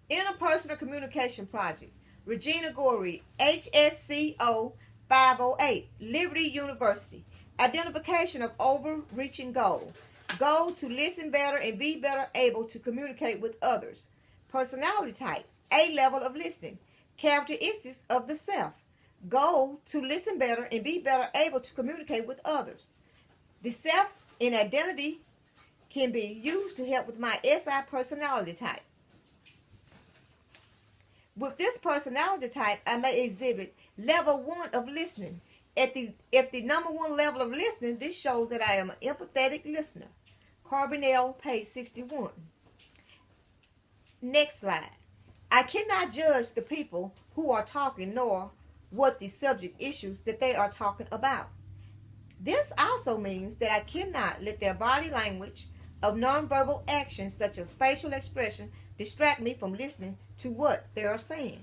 Interpersonal Communication Project. Regina Goree, HSCO 508, Liberty University. Identification of overreaching goal. Goal to listen better and be better able to communicate with others. Personality type. A level of listening. Characteristics of the self. Goal to listen better and be better able to communicate with others. The self in identity can be used to help with my SI personality type. With this personality type, I may exhibit level 1 of listening. At the number 1 level of listening, this shows that I am an empathetic listener. Carbonell, page 61. Next slide. I cannot judge the people who are talking nor what the subject issues that they are talking about. This also means that I cannot let their body language of nonverbal actions such as facial expression distract me from listening to what they are saying.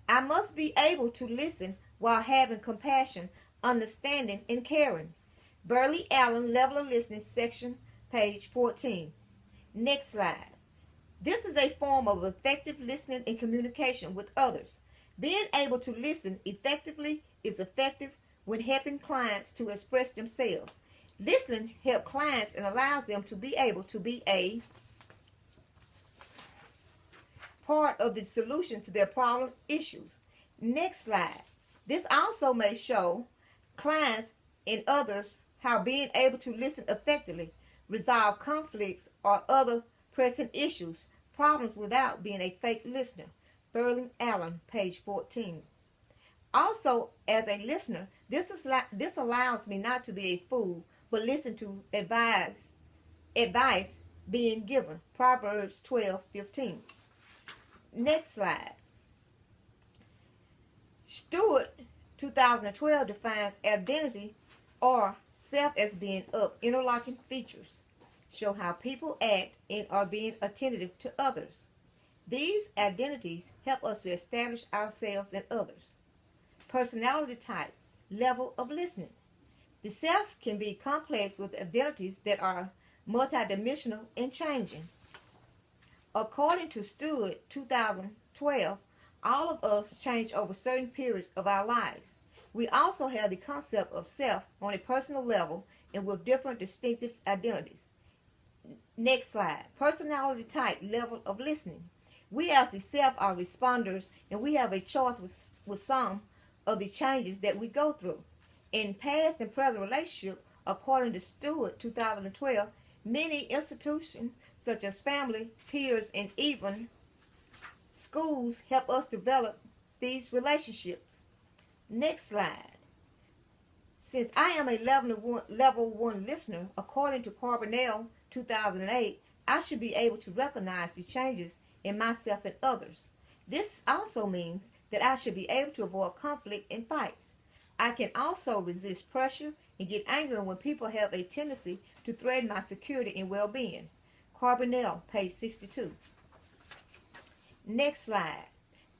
I must be able to listen while having compassion, understanding, and caring. Burley Allen, Level of Listening, section, page 14. Next slide. This is a form of effective listening and communication with others. Being able to listen effectively is effective when helping clients to express themselves. Listening helps clients and allows them to be able to be a part of the solution to their problem issues. Next slide. This also may show clients and others how being able to listen effectively, resolve conflicts or other pressing issues, problems without being a fake listener. Burling Allen, page 14. Also, as a listener, this allows me not to be a fool, but listen to advice being given. Proverbs 12:15. Next slide. Stewart, 2012, defines identity or self as being of interlocking features. Show how people act and are being attentive to others. These identities help us to establish ourselves and others. Personality type, level of listening. The self can be complex with identities that are multidimensional and changing. According to Stewart, 2012, all of us change over certain periods of our lives. We also have the concept of self on a personal level and with different distinctive identities. Next slide. Personality type, level of listening. We as the self are responders, and we have a choice with some of the changes that we go through. In past and present relationship, according to Stewart, 2012, many institutions such as family, peers, and even schools help us develop these relationships. Next slide. Since I am a level 1 listener, according to Carbonell, 2008, I should be able to recognize the changes in myself and others. This also means that I should be able to avoid conflict and fights. I can also resist pressure and get angry when people have a tendency to threaten my security and well-being. Carbonell, page 62. Next slide.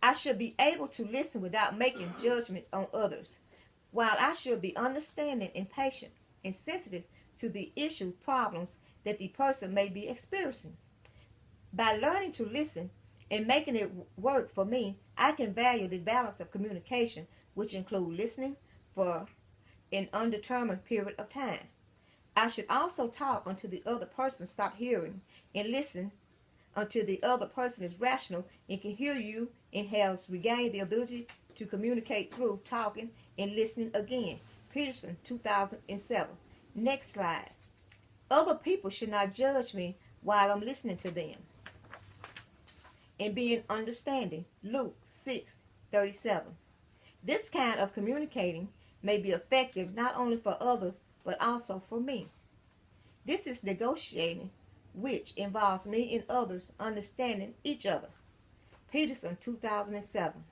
I should be able to listen without making judgments on others, while I should be understanding and patient and sensitive to the issue problems that the person may be experiencing. By learning to listen and making it work for me, I can value the balance of communication, which include listening for an undetermined period of time. I should also talk until the other person stops hearing and listen until the other person is rational and can hear you and has regained the ability to communicate through talking and listening again. Peterson, 2007. Next slide. Other people should not judge me while I'm listening to them and being understanding. Luke 6:37. This kind of communicating may be effective not only for others but also for me. This is negotiating, which involves me and others understanding each other. Peterson, 2007.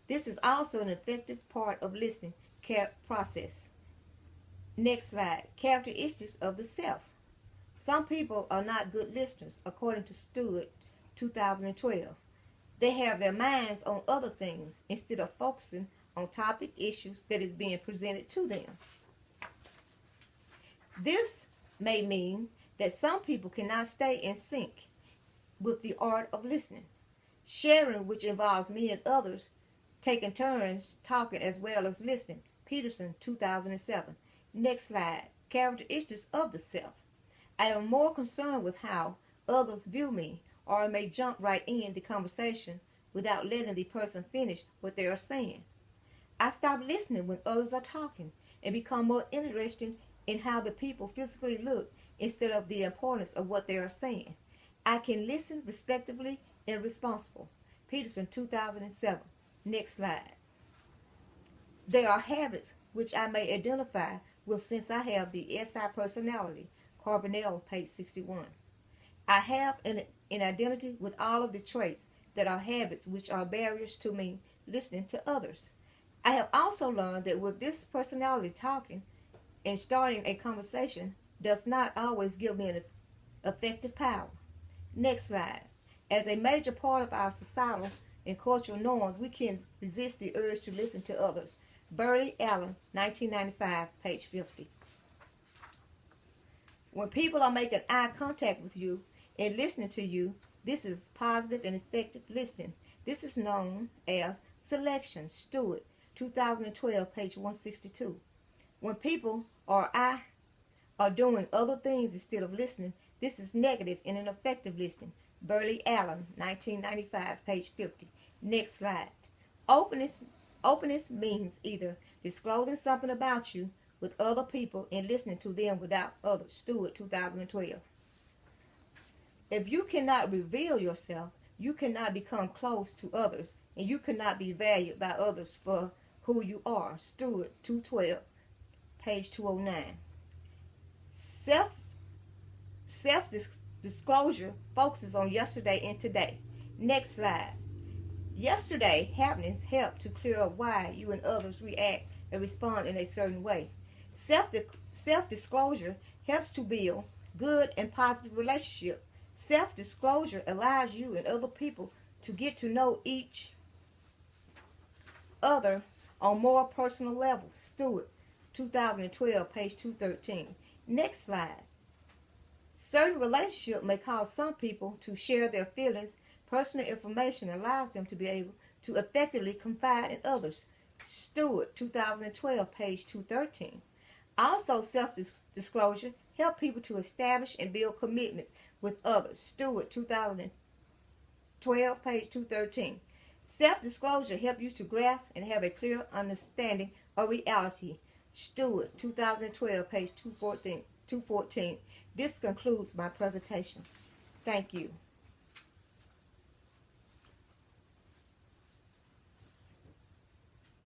This is also an effective part of listening process. Next slide. Characteristics of the self. Some people are not good listeners, according to Stewart, 2012. They have their minds on other things instead of focusing on topic issues that is being presented to them. This may mean that some people cannot stay in sync with the art of listening. Sharing, which involves me and others taking turns talking as well as listening. Peterson, 2007. Next slide. Characteristics of the self. I am more concerned with how others view me, or I may jump right in the conversation without letting the person finish what they are saying. I stop listening when others are talking and become more interested in how the people physically look instead of the importance of what they are saying. I can listen respectively and responsible. Peterson, 2007. Next slide. There are habits which I may identify with since I have the SI personality. Carbonell, page 61. I have an identity with all of the traits that are habits which are barriers to me listening to others. I have also learned that with this personality, talking and starting a conversation does not always give me an effective power. Next slide. As a major part of our societal and cultural norms, we can resist the urge to listen to others. Burley Allen, 1995, page 50. When people are making eye contact with you and listening to you, this is positive and effective listening. This is known as selection. Stewart, 2012, page 162. When people or I are doing other things instead of listening, this is negative and ineffective listening. Burley Allen, 1995, page 50. Next slide. Openness means either disclosing something about you with other people and listening to them without others. Stewart, 2012. If you cannot reveal yourself, you cannot become close to others, and you cannot be valued by others for who you are. Stewart, 212, page 209. Self-disclosure focuses on yesterday and today. Next slide. Yesterday happenings help to clear up why you and others react and respond in a certain way. Self-disclosure helps to build good and positive relationships. Self-disclosure allows you and other people to get to know each other on more personal levels. Stewart, 2012, page 213. Next slide. Certain relationships may cause some people to share their feelings. Personal information allows them to be able to effectively confide in others. Stewart, 2012, page 213. Also, self-disclosure helps people to establish and build commitments with others. Stewart, 2012, page 213. Self-disclosure helps you to grasp and have a clear understanding of reality. Stewart, 2012, page 214. This concludes my presentation. Thank you.